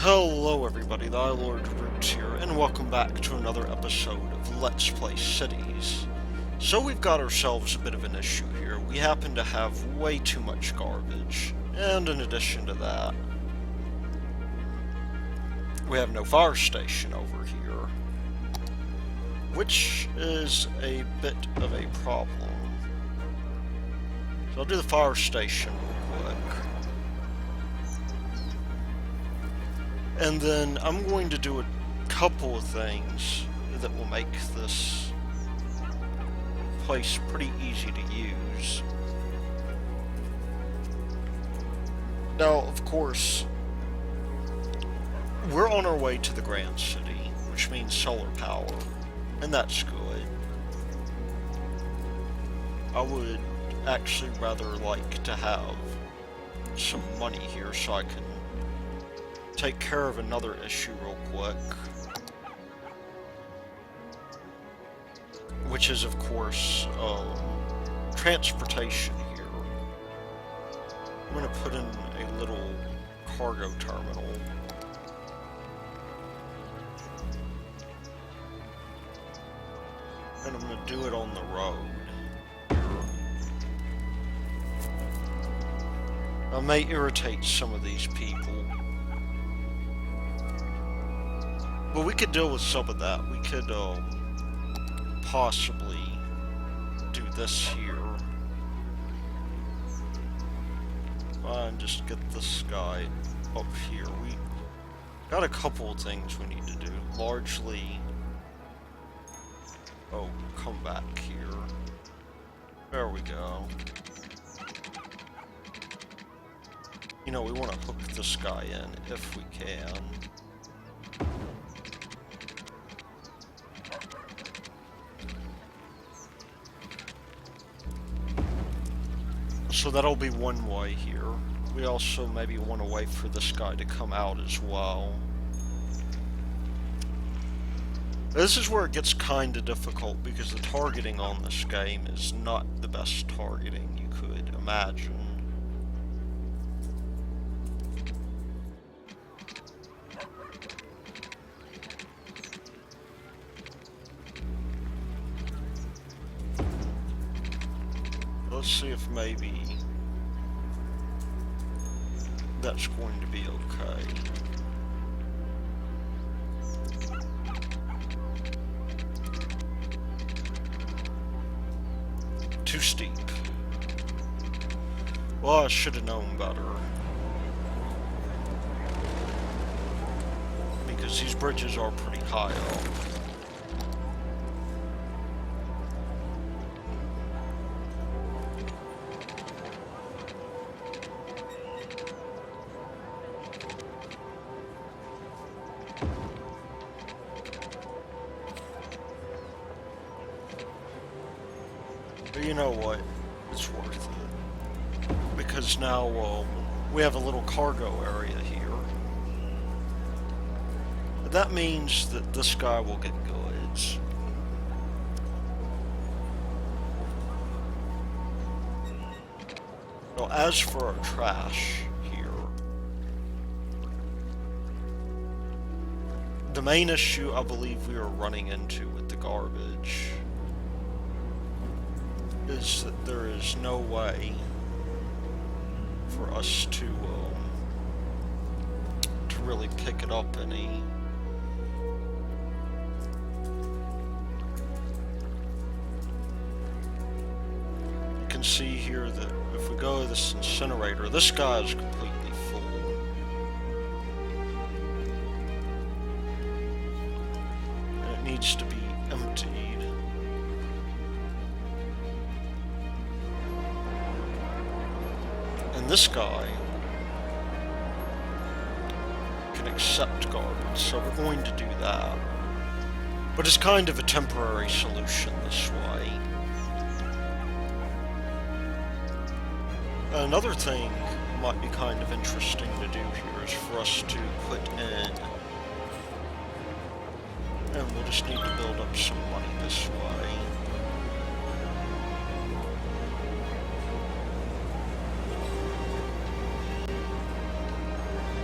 Hello everybody, the iLord Roots here, and welcome back to another episode of Let's Play Cities. So we've got ourselves a bit of an issue here. We happen to have way too much garbage, and in addition to that, we have no fire station over here, which is a bit of a problem. So I'll do the fire station real quick. And then I'm going to do a couple of things that will make this place pretty easy to use. Now, of course, we're on our way to the Grand City, which means solar power, and that's good. I would actually rather like to have some money here so I can take care of another issue real quick, which is of course transportation here. I'm going to put in a little cargo terminal. And I'm going to do it on the road. I may irritate some of these people, but we could deal with some of that. We could possibly do this here. And just get this guy up here. We got a couple of things we need to do. Largely... Oh, come back here. There we go. You know, we want to hook this guy in if we can. So that'll be one way here. We also maybe want to wait for this guy to come out as well. This is where it gets kinda difficult because the targeting on this game is not the best targeting you could imagine. Let's see if maybe that's going to be okay. Too steep. Well, I should have known better. Because these bridges are pretty high up. But you know what? It's worth it. Because now we have a little cargo area here. That means that this guy will get goods. Well, as for our trash here, the main issue I believe we are running into with the garbage is that there is no way for us to really pick it up any. You can see here that if we go to this incinerator, this guy is completely full. And it needs to be emptied. And this guy can accept garbage, so we're going to do that. But it's kind of a temporary solution this way. Another thing might be kind of interesting to do here is for us to put in, and we'll just need to build up some money this way.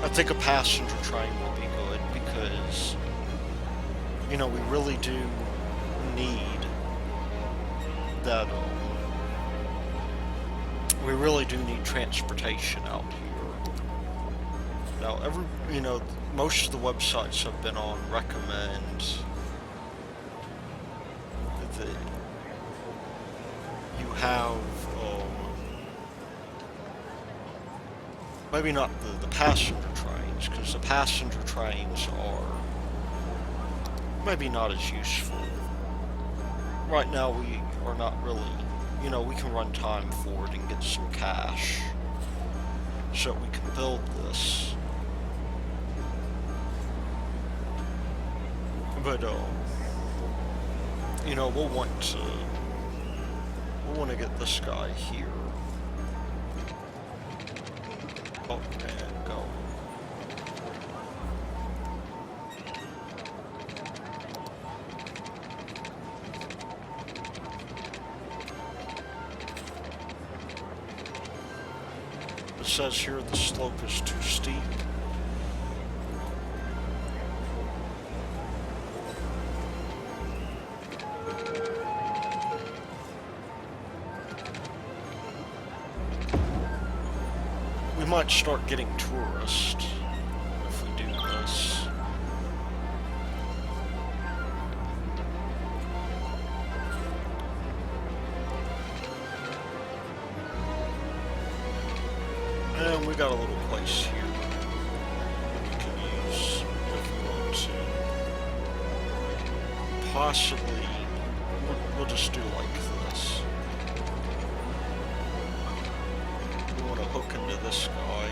I think a passenger train would be good because, you know, we really do need that, we really do need transportation out here. Now, you know, most of the websites I've been on recommend that you have, maybe not the passenger trains, because the passenger trains are maybe not as useful. Right now we are not really, you know, we can run time forward and get some cash so that we can build this. But, you know, we'll want to get this guy here. Oh, and go. It says here the slope is too steep. We might start getting tourists if we do this. And we got a little place here that we can use if we want to. Possibly, we'll just do like this. We want to hook into this guy.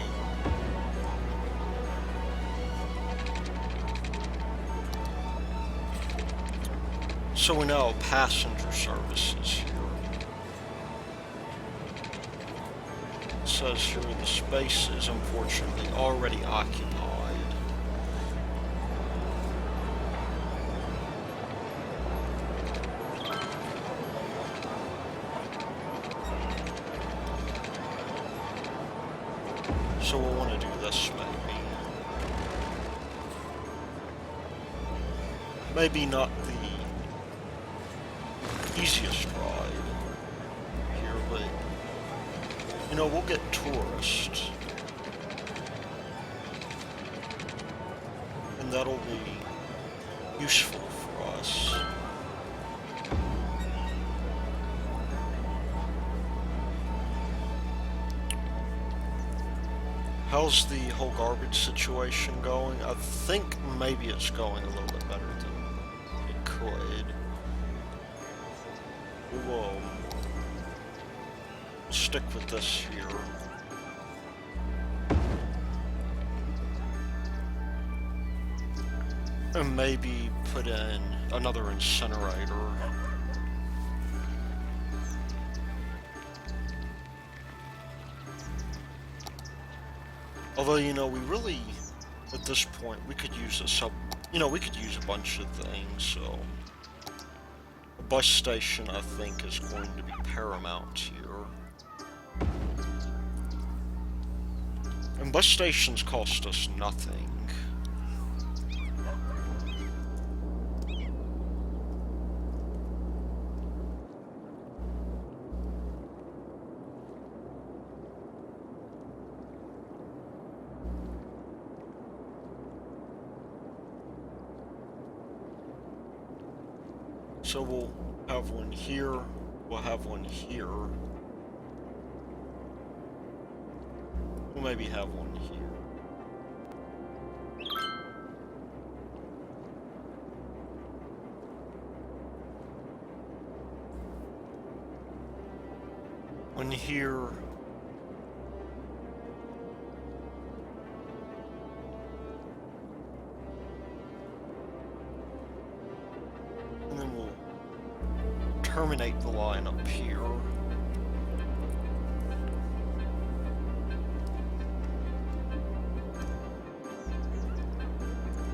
So we now have passenger services here. It says here the space is unfortunately already occupied. So we'll want to do this maybe. Maybe not the easiest ride here, but, you know, we'll get tourists. And that'll be useful for us. How's the whole garbage situation going? I think maybe it's going a little bit better than it could. We'll stick with this here. And maybe put in another incinerator. Although, you know, we really, at this point, we could use we could use a bunch of things, so a bus station, I think, is going to be paramount here. And bus stations cost us nothing. So we'll have one here, we'll have one here. We'll maybe have one here. One here. And then we'll terminate the line up here.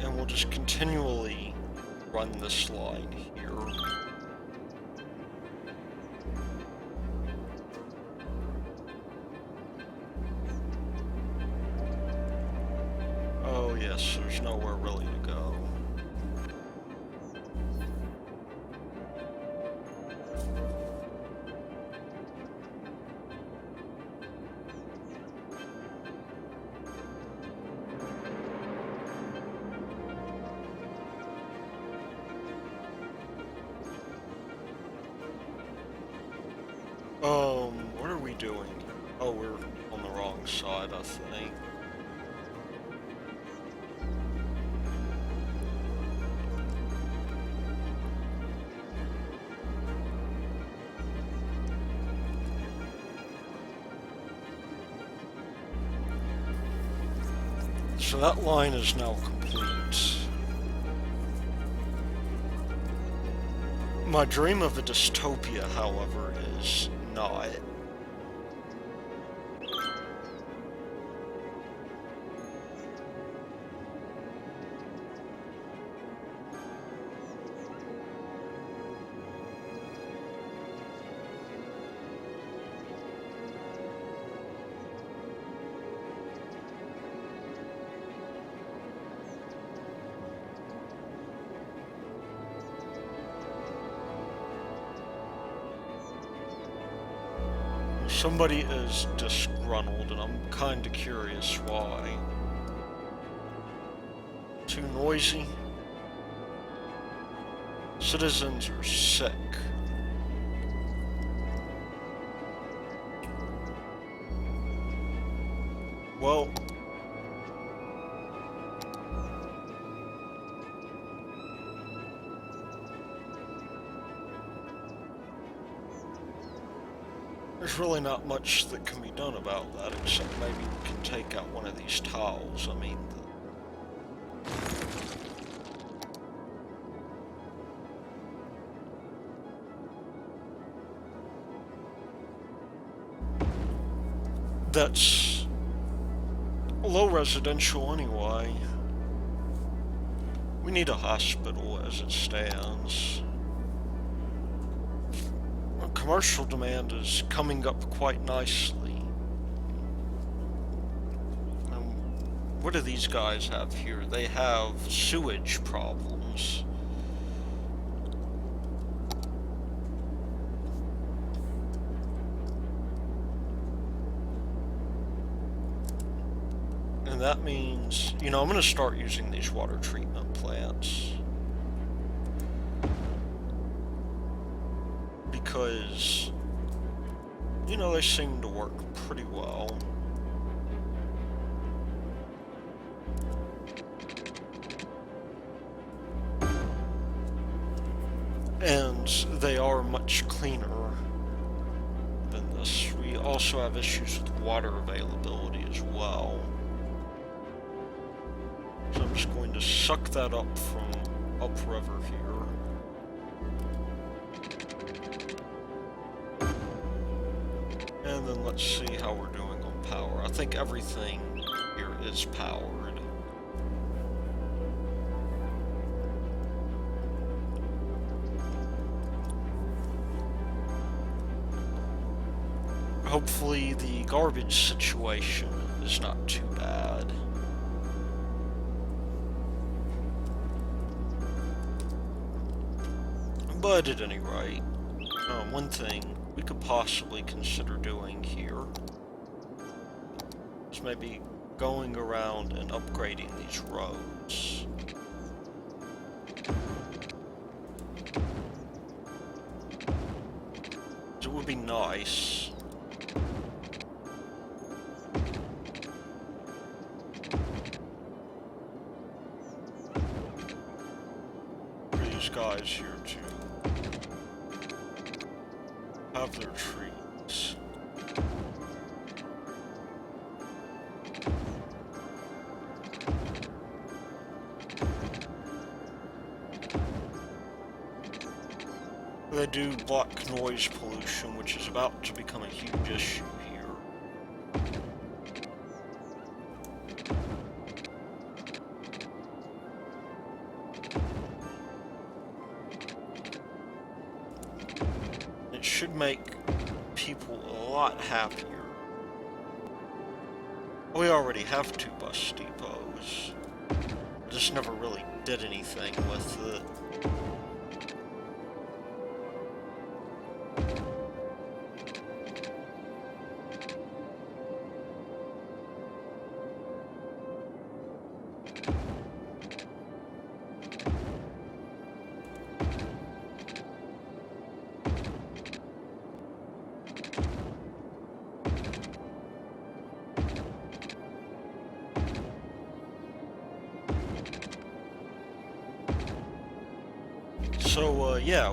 And we'll just continually run this line here. guess there's nowhere really to go. What are we doing? Oh, we're on the wrong side, I think. So that line is now complete. My dream of a dystopia, however, is not. Somebody is disgruntled, and I'm kinda curious why. Too noisy? Citizens are sick. Well, there's really not much that can be done about that, except maybe we can take out one of these tiles. I mean, that's low residential anyway. We need a hospital as it stands. Commercial demand is coming up quite nicely. What do these guys have here? They have sewage problems. And that means, you know, I'm going to start using these water treatment plants. Because, you know, they seem to work pretty well. And they are much cleaner than this. We also have issues with water availability as well. So I'm just going to suck that up from upriver here. And then let's see how we're doing on power. I think everything here is powered. Hopefully the garbage situation is not too bad. But at any rate, one thing we could possibly consider doing here is maybe going around and upgrading these roads. It would be nice. For these guys here to have their trees. They do block noise pollution, which is about to become a huge issue here. It should make people a lot happier. We already have 2 bus depots. just never really did anything with it. So, yeah,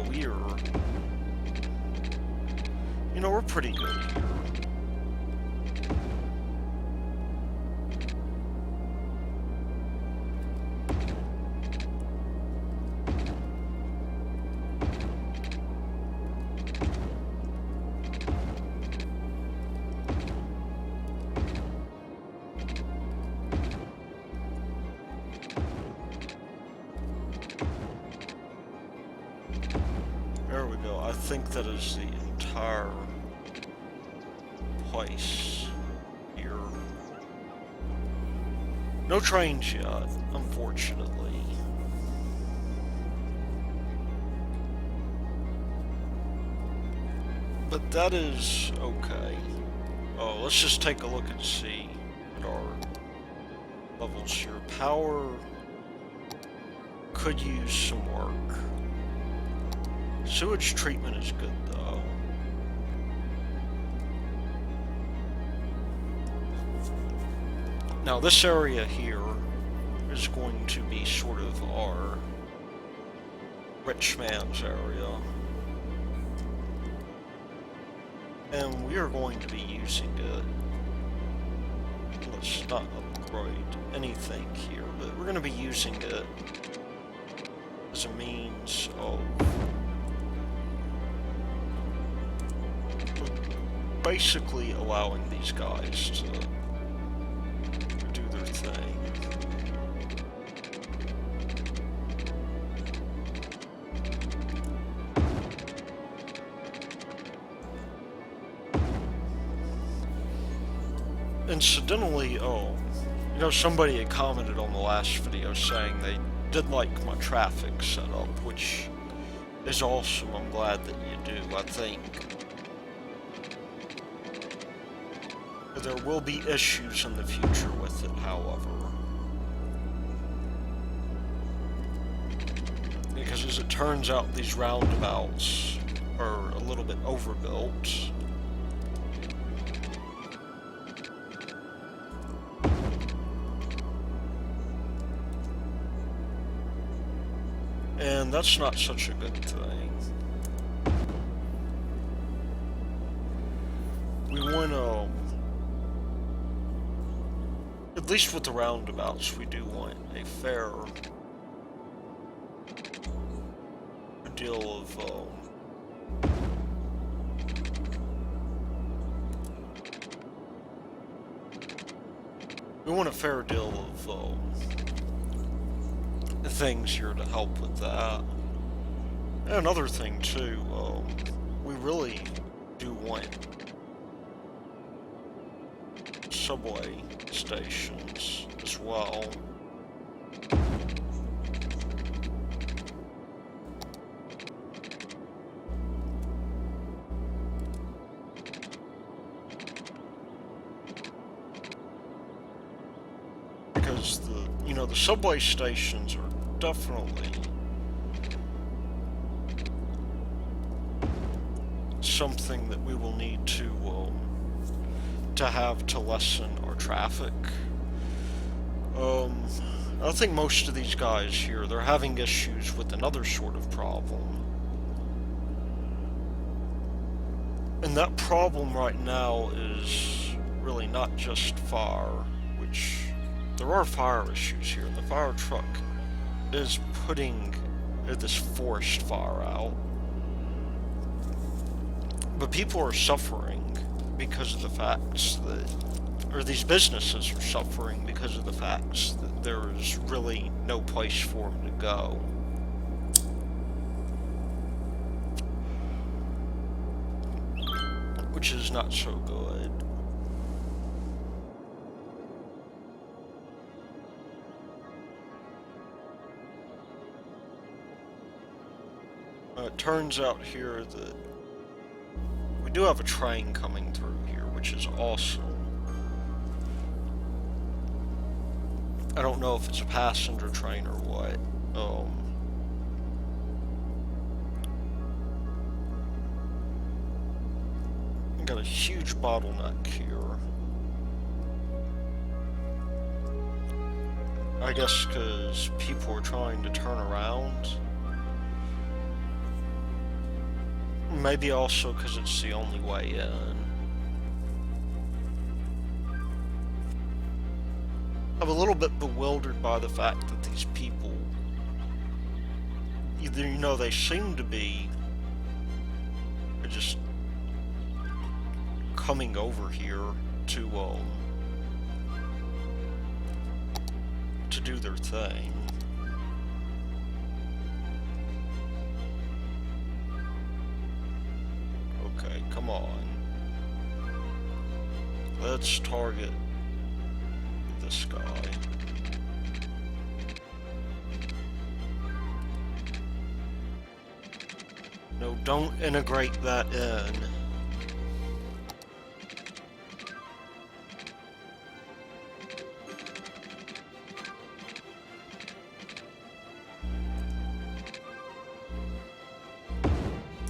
we're pretty good here. There we go. I think that is the entire place here. No trains yet, unfortunately. But that is okay. Oh, let's just take a look and see what our levels here. Power could use some work. Sewage treatment is good, though. Now, this area here is going to be sort of our rich man's area. And we are going to be using it. Let's not upgrade anything here, but we're going to be using it as a means of basically allowing these guys to do their thing. Incidentally, somebody had commented on the last video saying they did like my traffic setup, which is awesome. I'm glad that you do. I think there will be issues in the future with it, however. Because as it turns out, these roundabouts are a little bit overbuilt. And that's not such a good thing. We want to, at least with the roundabouts, we do want a fair deal of things here to help with that. And another thing too, we really do want subway stations as well. Because the subway stations are definitely something that we will need to have to lessen our traffic. I think most of these guys here, they're having issues with another sort of problem. And that problem right now is really not just fire, which there are fire issues here, and the fire truck is putting this forest fire out. But people are suffering because of the facts that, or these businesses are suffering because of the facts that there is really no place for them to go. Which is not so good. It turns out here that we do have a train coming through here, which is awesome. I don't know if it's a passenger train or what. Got a huge bottleneck here. I guess because people are trying to turn around. Maybe also because it's the only way in. I'm a little bit bewildered by the fact that these people, either, you know, they seem to be just coming over here to do their thing. Okay, come on. Let's target this guy. No, don't integrate that in.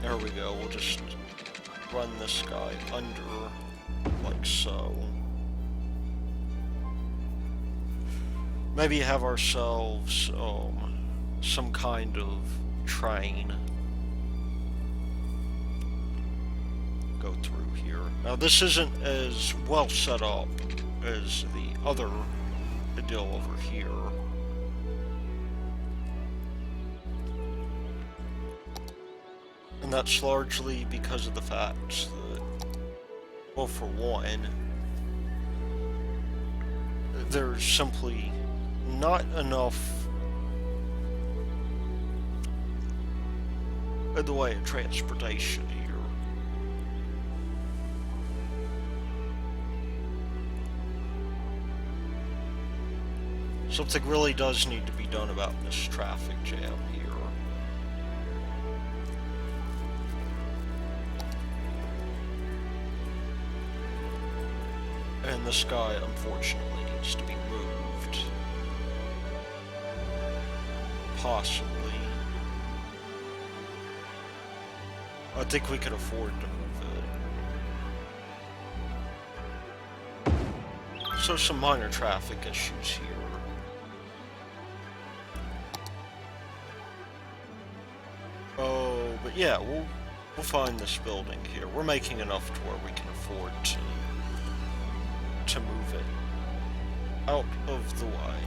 There we go, we'll just run this guy under, like so. Maybe have ourselves, some kind of train go through here. Now this isn't as well set up as the other deal over here. And that's largely because of the fact that, well, for one, there's simply not enough in the way of transportation here. Something really does need to be done about this traffic jam here. And this guy, unfortunately, needs to be moved. Possibly. I think we could afford to move it. So some minor traffic issues here. Oh, but yeah, we'll find this building here. We're making enough to where we can afford to move it out of the way.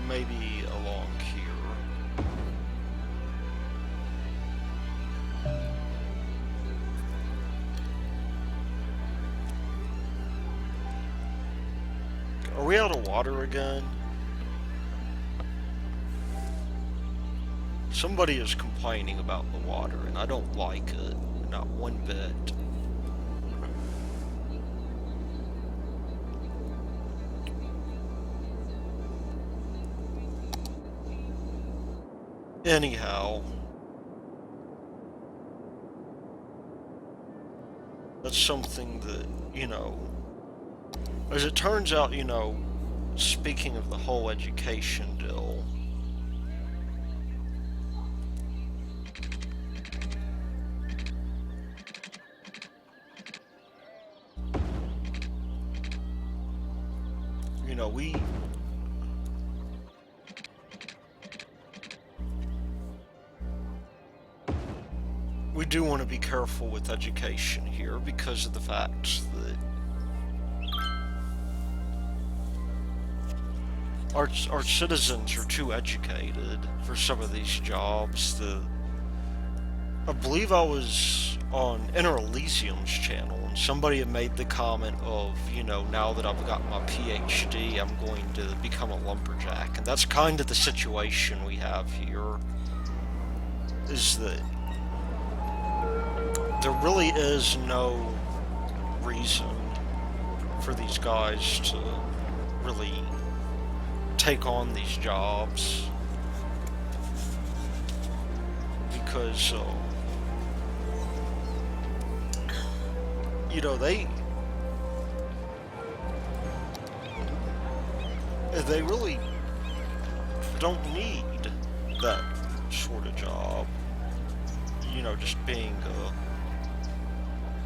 Maybe along here. Are we out of water again? Somebody is complaining about the water, and I don't like it. Not one bit. Anyhow, that's something that, you know, as it turns out, you know, speaking of the whole education deal, you know, we do want to be careful with education here because of the fact that our citizens are too educated for some of these jobs. I believe I was on Inner Elysium's channel, and somebody had made the comment of, you know, now that I've got my PhD, I'm going to become a lumberjack. And that's kind of the situation we have here, is that there really is no reason for these guys to really take on these jobs. Because, you know, they really don't need that sort of job. You know, just being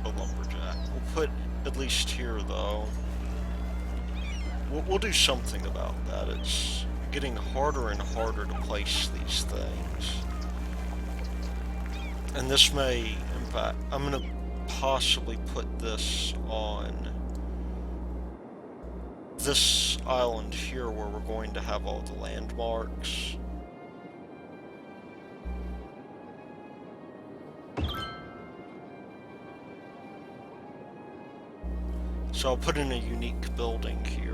a lumberjack. We'll put at least here, though. We'll do something about that. It's getting harder and harder to place these things. And this may impact... I'm going to possibly put this on this island here where we're going to have all the landmarks. So I'll put in a unique building here.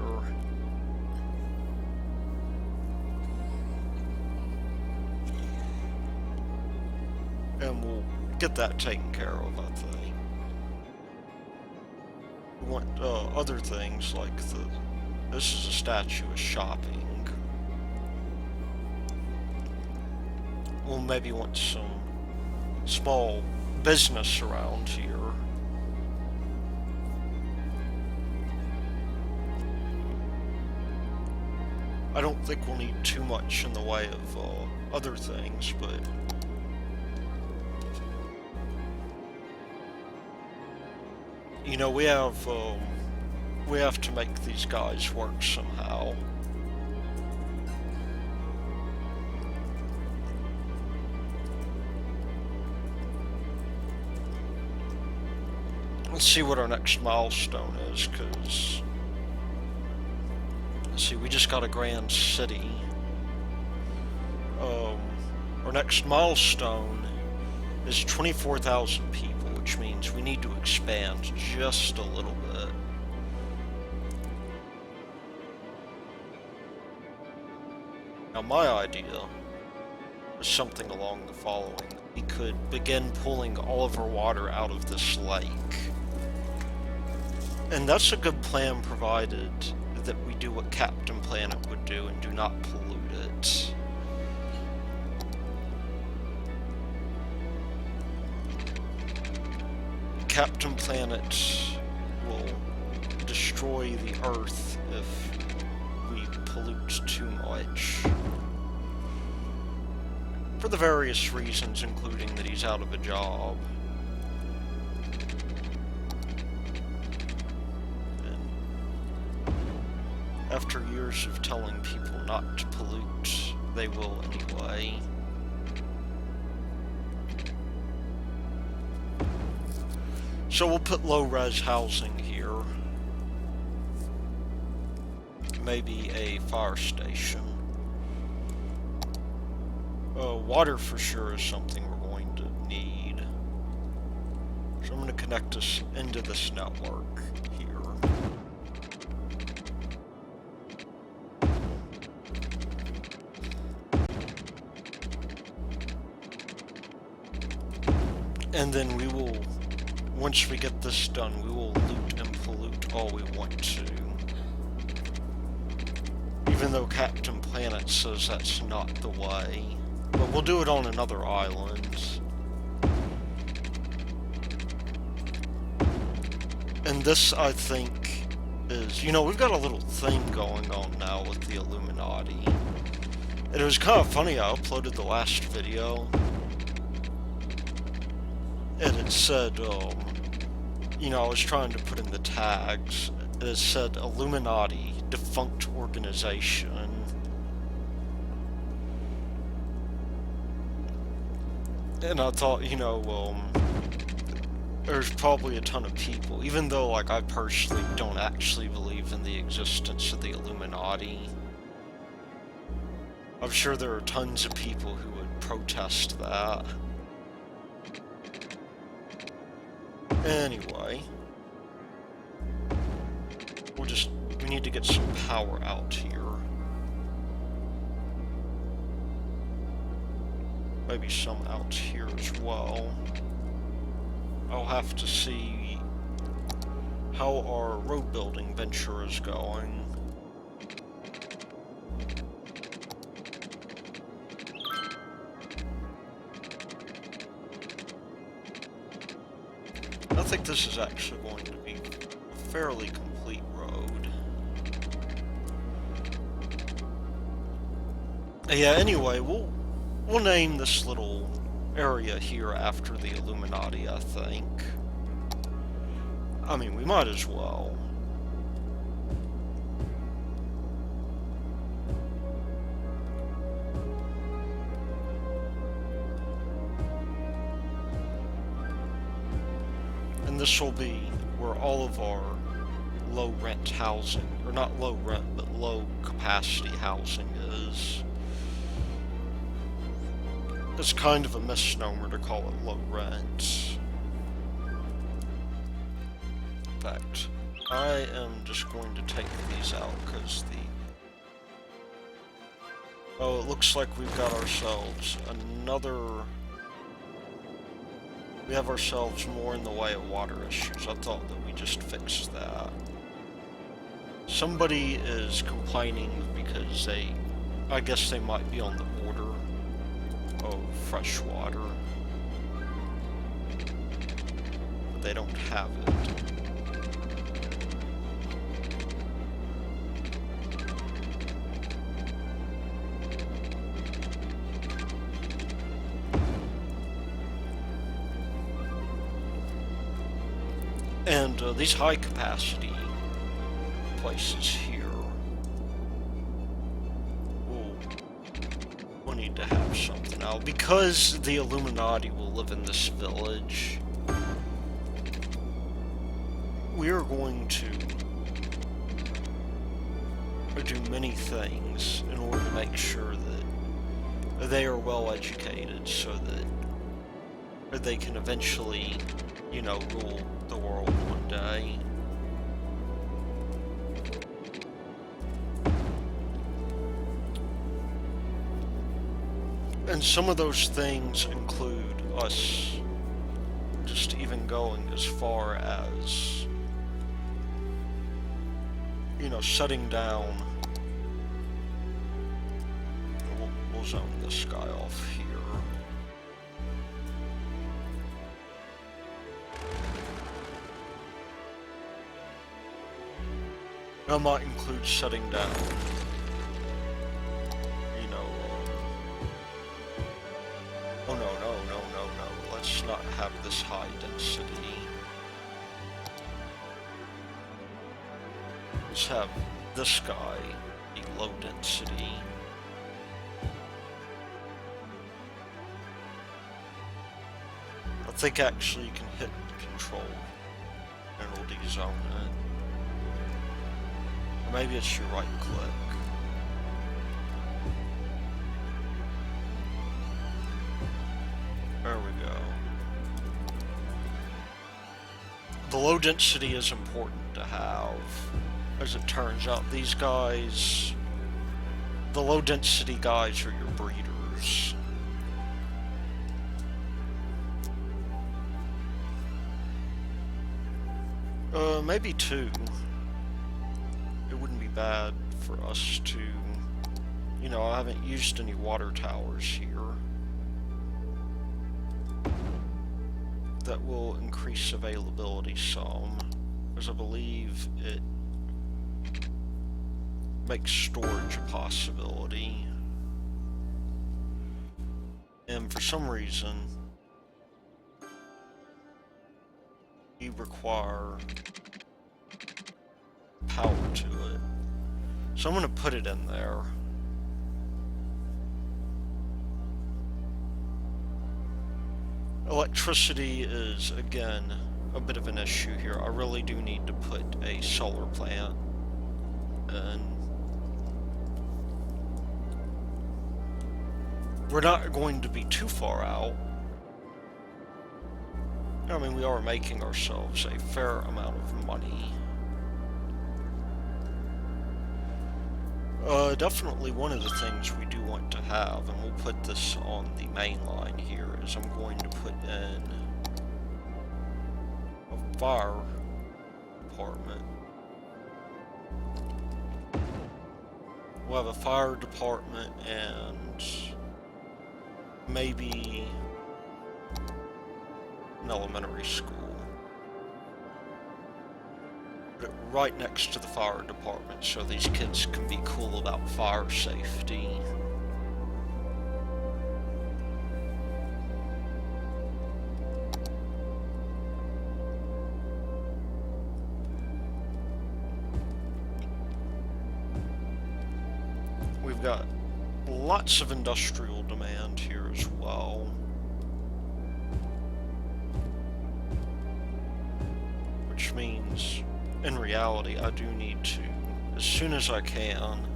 And we'll get that taken care of, I think. We want other things like this is a statue of shopping. We'll maybe want some small business around here. I don't think we'll need too much in the way of other things, but you know, we have to make these guys work somehow. Let's see what our next milestone is, because let's see, we just got a grand city. Our next milestone is 24,000 people, which means we need to expand just a little bit. Now my idea is something along the following. We could begin pulling all of our water out of this lake. And that's a good plan provided that we do what Captain Planet would do and do not pollute it. Captain Planet will destroy the Earth if we pollute too much. For the various reasons, including that he's out of a job. And after years of telling people not to pollute, they will anyway. So we'll put low-res housing here. Maybe a fire station. Water for sure is something we're going to need. So I'm going to connect us into this network here. And then we will, once we get this done, we will loot and pollute all we want to. Even though Captain Planet says that's not the way. But we'll do it on another island. And this, I think, is... You know, we've got a little thing going on now with the Illuminati. And it was kind of funny, I uploaded the last video. And it said, you know, I was trying to put in the tags. And it said, Illuminati, defunct organization. And I thought, you know, there's probably a ton of people, even though, like, I personally don't actually believe in the existence of the Illuminati. I'm sure there are tons of people who would protest that. Anyway. We need to get some power out here. Maybe some out here as well. I'll have to see how our road building venture is going. I think this is actually going to be a fairly complete road. Yeah, anyway, we'll name this little area here after the Illuminati, I think. I mean, we might as well. And this will be where all of our low rent housing, or not low rent, but low capacity housing is. It's kind of a misnomer to call it low rent. In fact, I am just going to take these out because oh, it looks like we've got ourselves another... We have ourselves more in the way of water issues. I thought that we just fixed that. Somebody is complaining because I guess they might be on the border of fresh water, but they don't have it. And these high capacity places here we'll need to have something now, because the Illuminati will live in this village. We are going to do many things in order to make sure that they are well educated, so that they can eventually, you know, rule the world one day. And some of those things include us just even going as far as, you know, shutting down. We'll zone this guy off here. That might include shutting down, you know, oh no, let's not have this high density. Let's have this guy be low density. I think actually you can hit control and it'll dezone it. Or maybe it's your right click. There we go. The low density is important to have. As it turns out, these guys, the low density guys are your breeders. Maybe two. It wouldn't be bad for us to, you know, I haven't used any water towers here. That will increase availability some, as I believe it makes storage a possibility. And for some reason, you require power to it. So I'm going to put it in there. Electricity is, again, a bit of an issue here. I really do need to put a solar plant in. We're not going to be too far out. I mean, we are making ourselves a fair amount of money. Definitely one of the things we do want to have, and we'll put this on the main line here, is I'm going to put in a fire department. we'll have a fire department and maybe an elementary school. Put it right next to the fire department so these kids can be cool about fire safety. We've got lots of industrial demand here as well. Which means, in reality, I do need to, as soon as I can,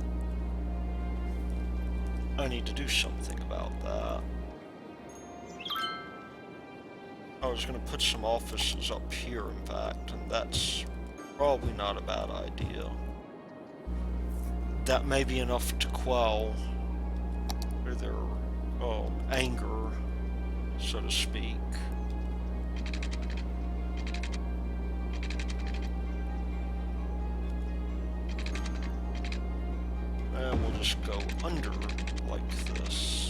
I need to do something about that. I was going to put some offices up here, in fact, and that's probably not a bad idea. That may be enough to quell their anger, so to speak. And we'll just go under like this.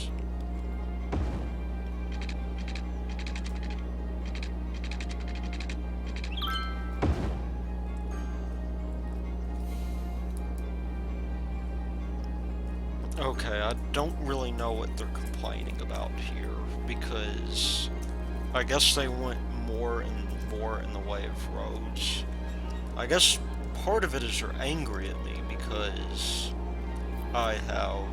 Okay, I don't really know what they're complaining about here, because I guess they want more and more in the way of roads. I guess part of it is they're angry at me because I have...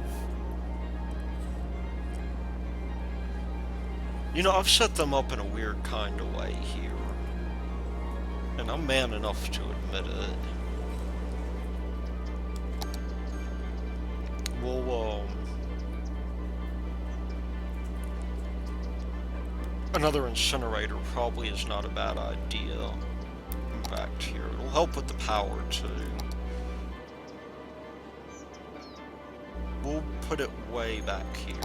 You know, I've set them up in a weird kind of way here, and I'm man enough to admit it. We'll, another incinerator probably is not a bad idea. In fact, here, it'll help with the power, too. We'll put it way back here.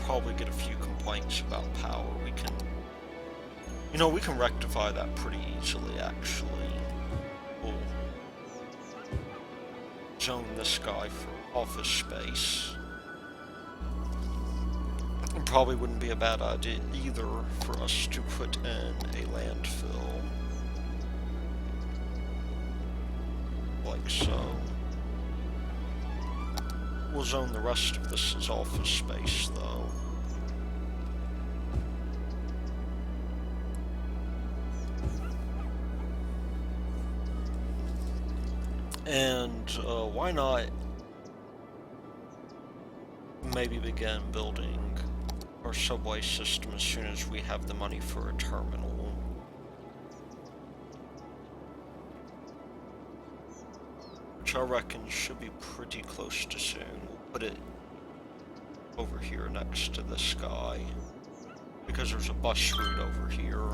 Probably get a few complaints about power. We can rectify that pretty easily, actually. We'll zone this guy for office space. It probably wouldn't be a bad idea either for us to put in a landfill. Like so. We'll zone the rest of this as office space, though. And why not maybe begin building our subway system as soon as we have the money for a terminal. Which I reckon should be pretty close to soon. We'll put it over here next to this guy, because there's a bus route over here.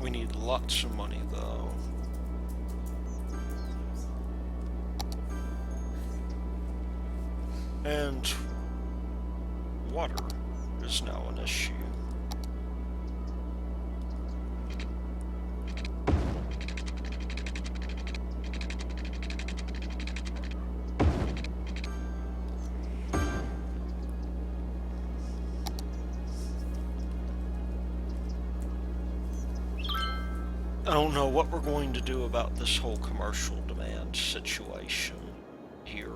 We need lots of money, though. And water is now an issue. I don't know what we're going to do about this whole commercial demand situation here.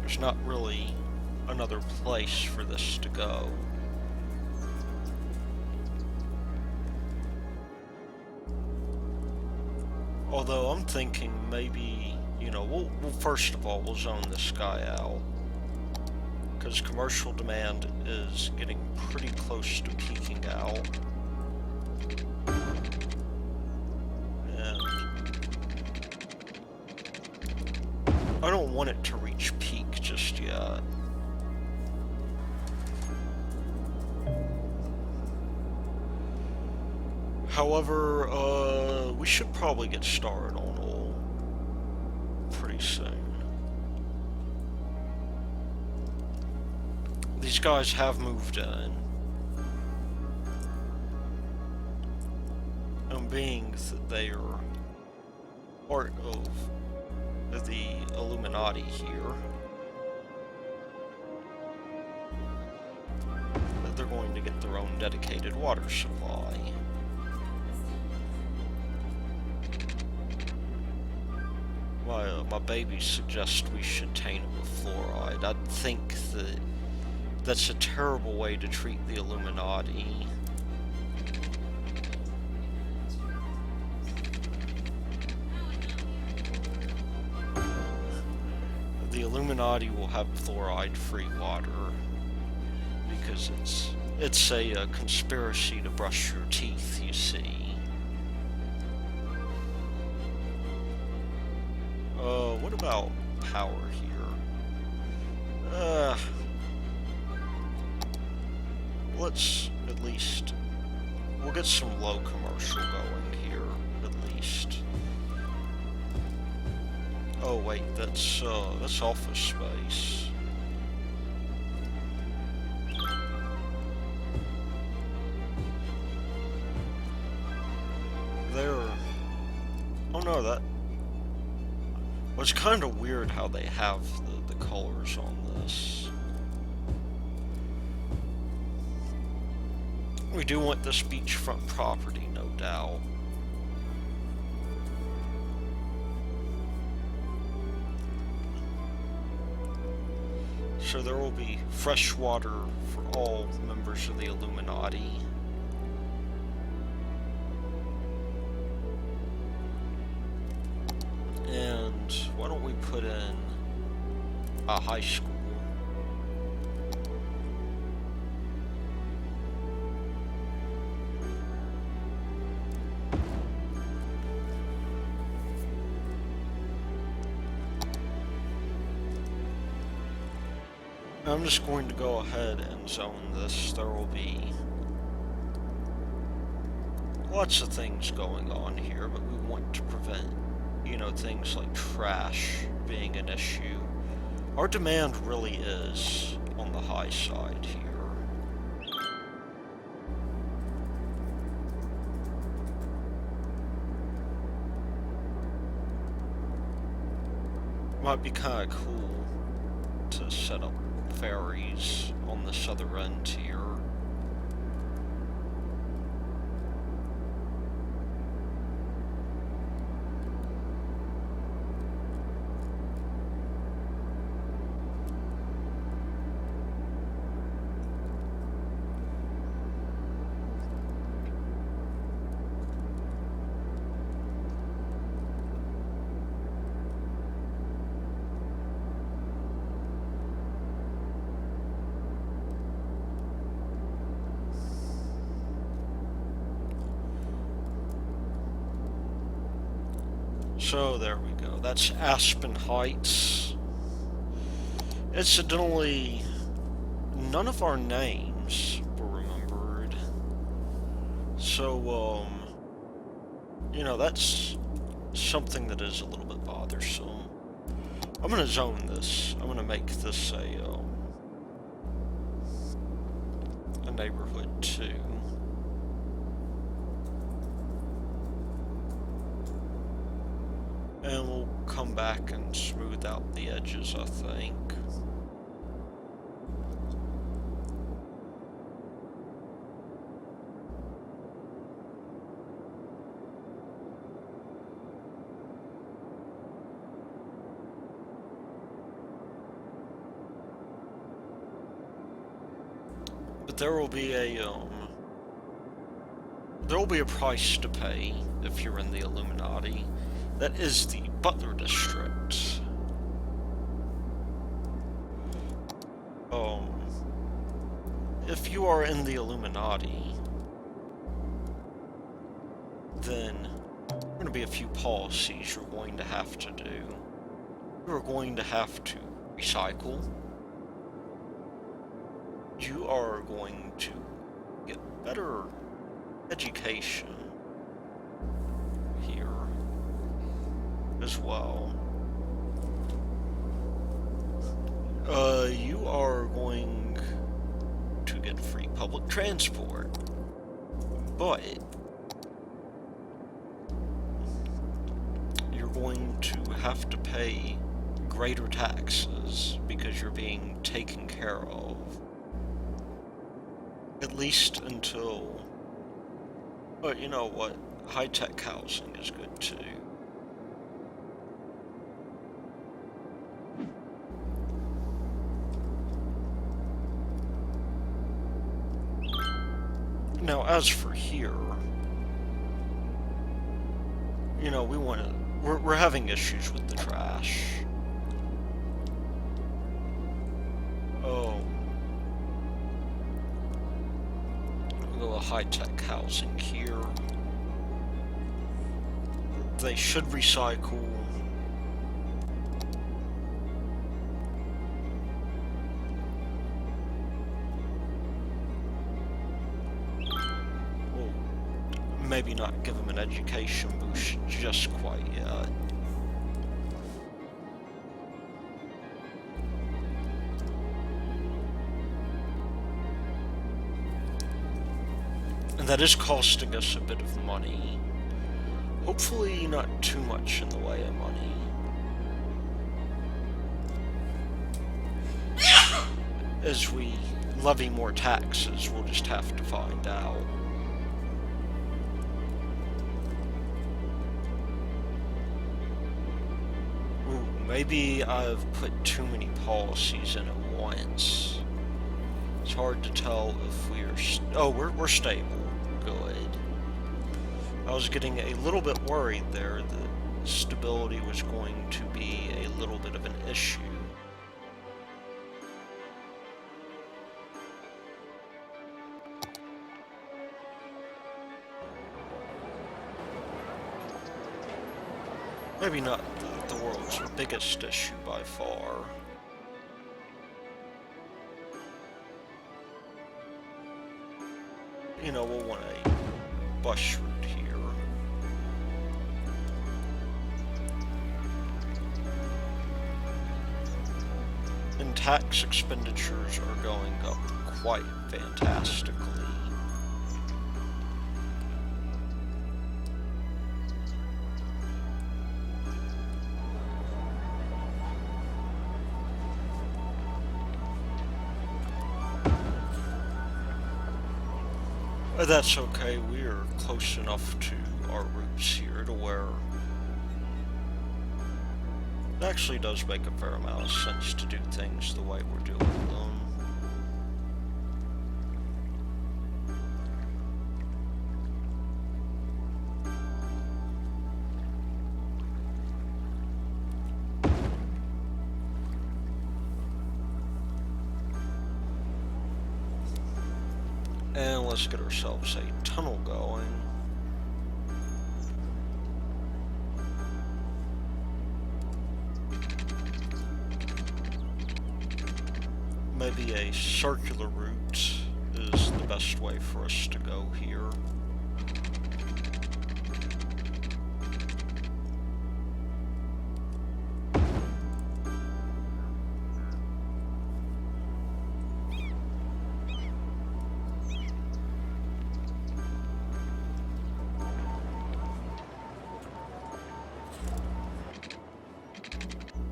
There's not really another place for this to go. Although I'm thinking maybe, we'll first of all, we'll zone this guy out. Because because commercial demand is getting pretty close to peaking out. And I don't want it to reach peak just yet. However, we should probably get started on oil pretty soon. These guys have moved in. And being that they are part of the Illuminati here, that they're going to get their own dedicated water supply. My baby suggests we should taint it with fluoride. I think that that's a terrible way to treat the Illuminati. The Illuminati will have fluoride-free water because it's a conspiracy to brush your teeth, you see. What about power here? Let's at least... We'll get some low commercial going here, at least. Oh wait, that's office space. Oh no, that... Well, it's kind of weird how they have the colors on this. We do want this beachfront property, no doubt. So there will be fresh water for all members of the Illuminati. And why don't we put in a high school? I'm just going to go ahead and zone this. There will be lots of things going on here, but we want to prevent, you know, things like trash being an issue. Our demand really is on the high side here. Might be kind of cool to set up ferries on this other end here. So there we go. That's Aspen Heights. Incidentally, none of our names were remembered. So, you know, that's something that is a little bit bothersome. I'm gonna zone this. I'm gonna make this a neighborhood too. And we'll come back and smooth out the edges, I think. But there will be a price to pay if you're in the Illuminati. That is the Butler District. if you are in the Illuminati, then there are going to be a few policies you're going to have to do. You're going to have to recycle. You are going to get better education here as well. You are going to get free public transport, but you're going to have to pay greater taxes because you're being taken care of. At least until... But you know what? High-tech housing is good too. Now, as for here, you know, we're having issues with the trash. Oh. A little high-tech housing here. They should recycle. Maybe not give them an education boost just quite yet. And that is costing us a bit of money. Hopefully not too much in the way of money. As we levy more taxes, we'll just have to find out. Maybe I've put too many policies in at once. It's hard to tell if we're stable. Good. I was getting a little bit worried there that stability was going to be a little bit of an issue. Maybe not the world's biggest issue by far. You know, we'll want a bus route here. And tax expenditures are going up quite fantastically. That's okay, we're close enough to our roots here to where it actually does make a fair amount of sense to do things the way we're doing them. And let's get ourselves a tunnel going. Maybe a circular route is the best way for us to go here.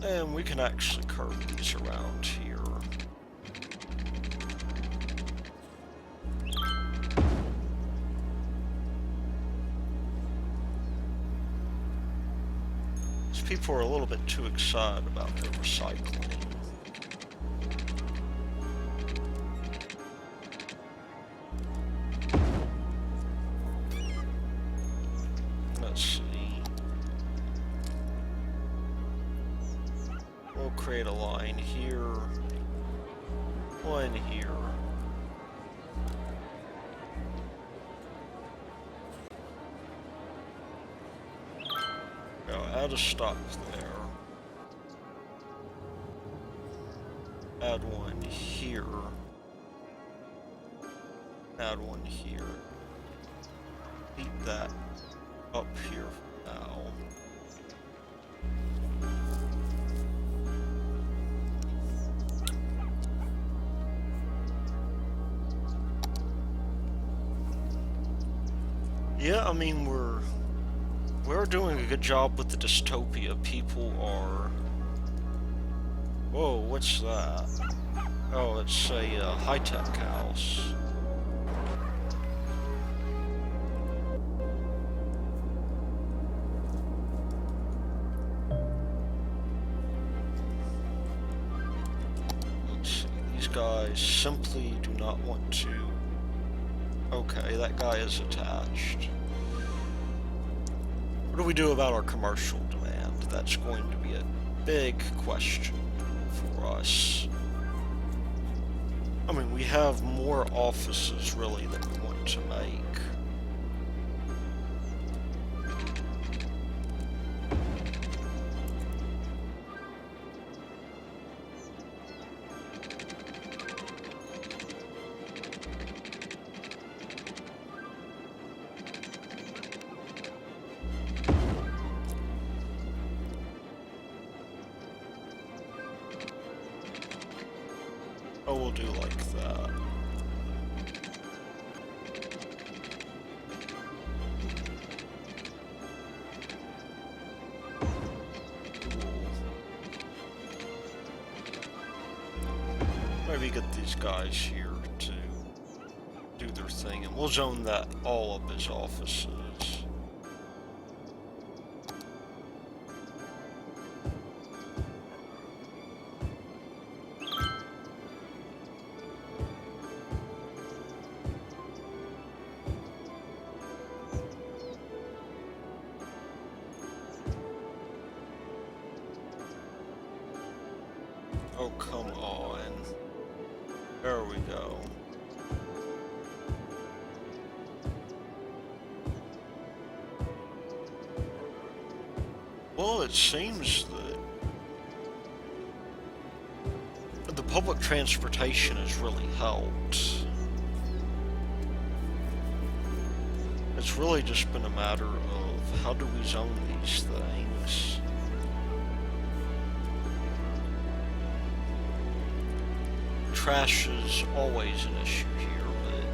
And we can actually curve these around here. These people are a little bit too excited about their recycling. Let's see. We'll create a line here, one here, Now add a stop there. Add one here. Add one here. Keep that up here for now. Yeah, I mean, we're doing a good job with the dystopia. People are... Whoa, what's that? Oh, it's a high-tech house. Let's see, these guys simply do not want to... Okay, that guy is attached. What do we do about our commercial demand? That's going to be a big question for us. I mean, we have more offices, really, than we want to make. Oh, we'll do like that. Maybe get these guys here to do their thing, and we'll zone that all up as offices. Oh, come on. There we go. Well, it seems that the public transportation has really helped. It's really just been a matter of how do we zone these things. Trash is always an issue here, but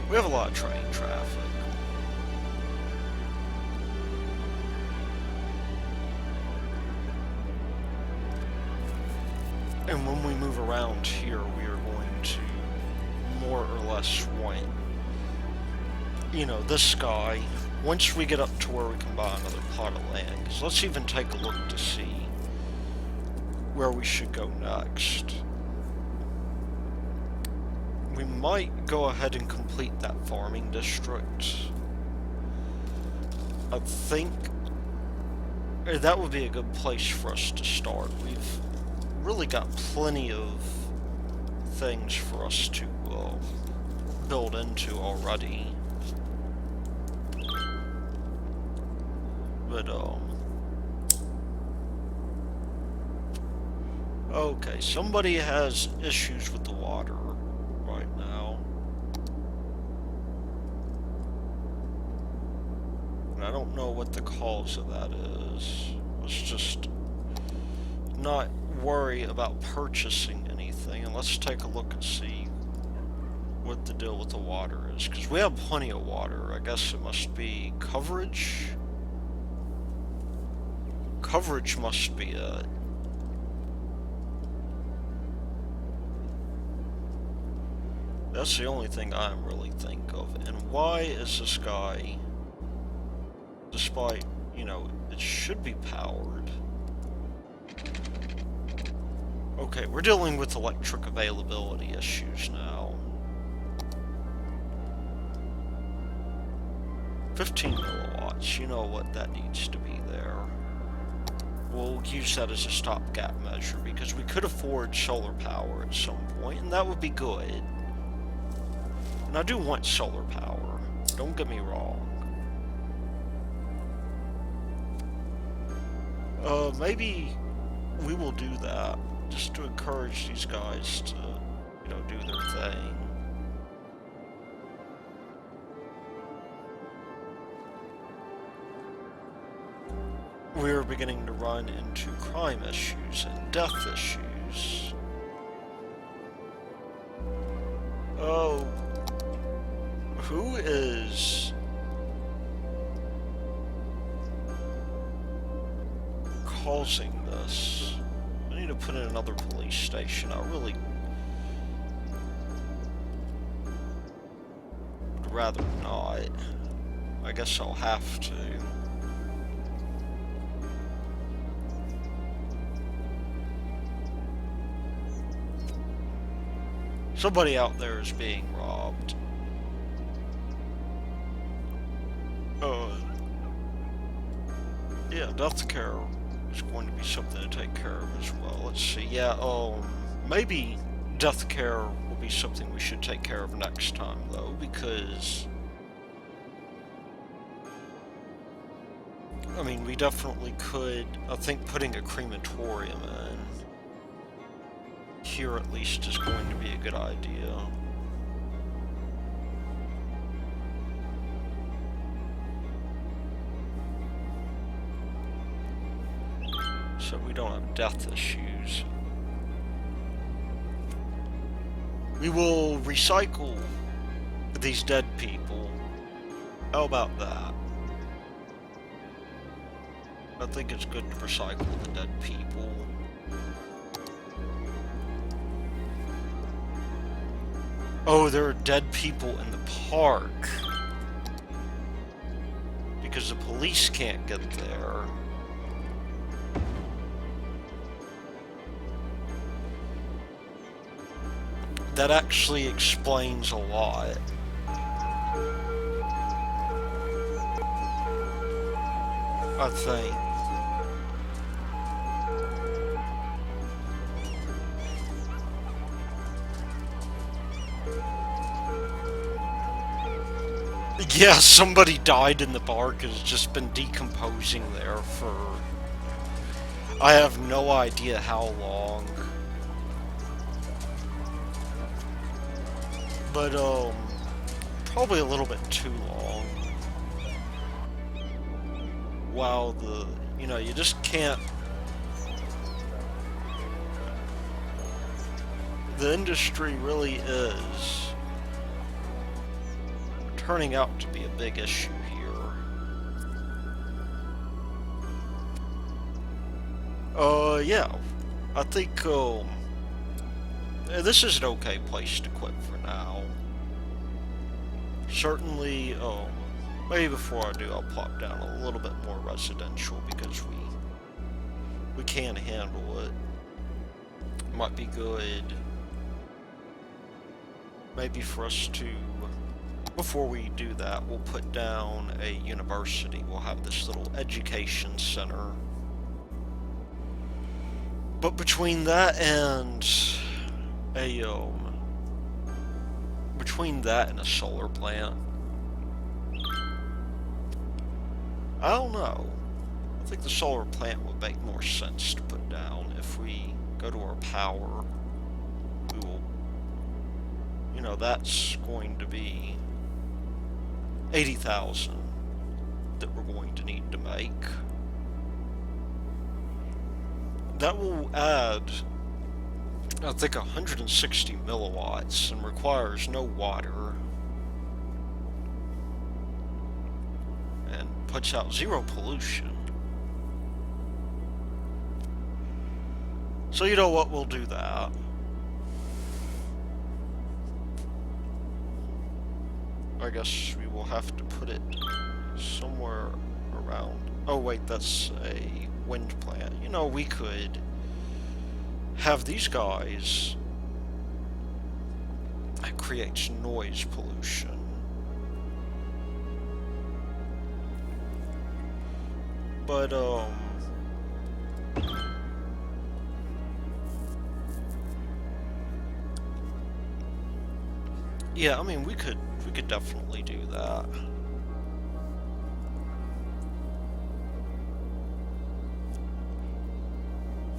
we have a lot of train traffic. And when we move around here, we are going to more or less want, you know, this guy, once we get up to where we can buy another plot of land, because let's even take a look to see where we should go next. We might go ahead and complete that farming district. I think that would be a good place for us to start. We've really got plenty of things for us to build into already. But, okay, somebody has issues with the water right now. And I don't know what the cause of that is. Let's just not worry about purchasing anything, and let's take a look and see what the deal with the water is. Because we have plenty of water. I guess it must be coverage. Coverage must be it. That's the only thing I really think of. And why is this guy, despite, you know, it should be powered. Okay, we're dealing with electric availability issues now. 15 milliwatts, you know what, that needs to be there. we'll use that as a stopgap measure, because we could afford solar power at some point, and that would be good. And I do want solar power, don't get me wrong. Maybe we will do that, just to encourage these guys to, you know, do their thing. We're beginning to run into crime issues and death issues. Oh, who is causing this? I need to put in another police station. I really would rather not. I guess I'll have to. Somebody out there is being robbed. Yeah, death care is going to be something to take care of as well. Let's see, yeah, maybe death care will be something we should take care of next time, though, because I mean, we definitely could. I think putting a crematorium in here at least is going to be a good idea. So we don't have death issues. We will recycle these dead people. How about that? I think it's good to recycle the dead people. Oh, there are dead people in the park. Because the police can't get there. That actually explains a lot. I think. Yeah, somebody died in the park, has just been decomposing there for... I have no idea how long. But, probably a little bit too long. Wow, you know, you just can't... The industry really is turning out to be a big issue here. Yeah. I think, this is an okay place to quit for now. Certainly, maybe before I do, I'll plop down a little bit more residential, because we can handle it. Might be good, maybe for us to, before we do that, we'll put down a university. We'll have this little education center. But between that and a solar plant, I don't know. I think the solar plant would make more sense to put down. If we go to our power, we will, you know, that's going to be 80,000 that we're going to need to make. That will add, I think, 160 milliwatts and requires no water and puts out 0 pollution. So you know what, we'll do that. I guess we will have to put it somewhere around... Oh wait, that's a wind plant. You know, we could have these guys... That creates noise pollution. But, Yeah, I mean, we could definitely do that.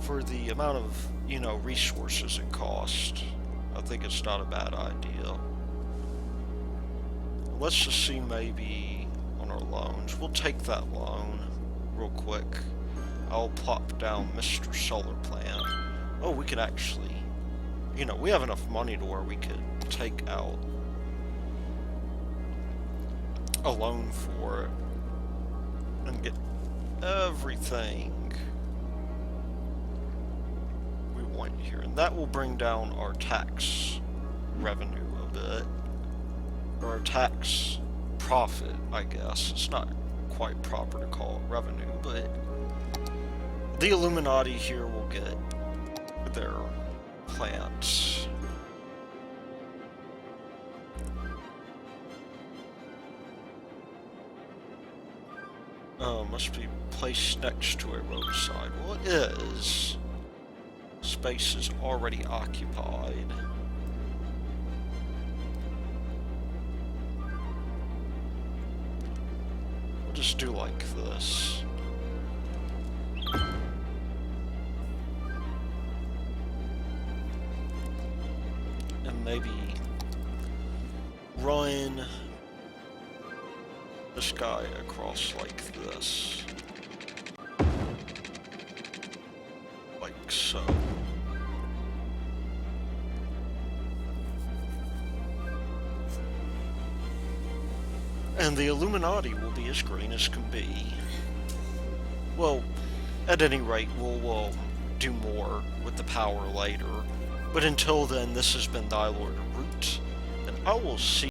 For the amount of, resources it costs, I think it's not a bad idea. Let's just see, maybe on our loans. We'll take that loan real quick. I'll plop down Mr. Solar Plant. Oh, we could actually, we have enough money to where we could take out a loan for it and get everything we want here. And that will bring down our tax revenue a bit. Or our tax profit, I guess. It's not quite proper to call it revenue, but the Illuminati here will get their plants. Must be placed next to a roadside. Well, it is. Space is already occupied. We'll just do like this. And maybe run this guy across like this. Like so. And the Illuminati will be as green as can be. Well, at any rate, we'll do more with the power later. But until then, this has been Thy Lord Root, and I will see